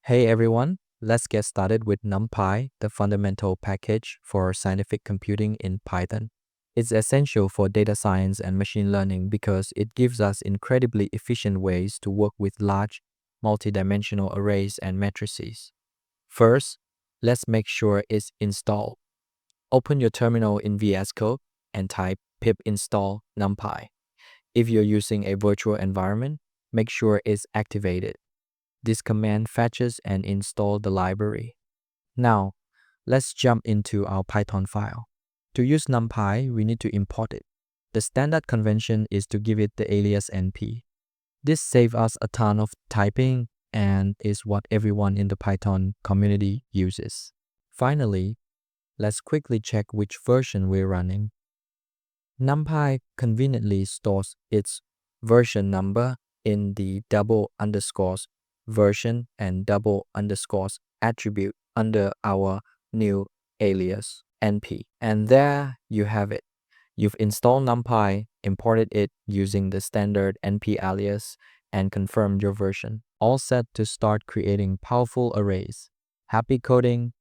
Hey everyone, let's get started with NumPy, the fundamental package for scientific computing in Python. It's essential for data science and machine learning because it gives us incredibly efficient ways to work with large, multidimensional arrays and matrices. First, let's make sure it's installed. Open your terminal in VS Code and type pip install NumPy. If you're using a virtual environment, make sure it's activated. This command fetches and installs the library. Now, let's jump into our Python file. To use NumPy, we need to import it. The standard convention is to give it the alias np. This saves us a ton of typing and is what everyone in the Python community uses. Finally, let's quickly check which version we're running. NumPy conveniently stores its version number in the double underscores version and double underscores attribute under our new alias np. And there you have it. You've installed NumPy, imported it using the standard np alias, and confirmed your version. All set to start creating powerful arrays. Happy coding!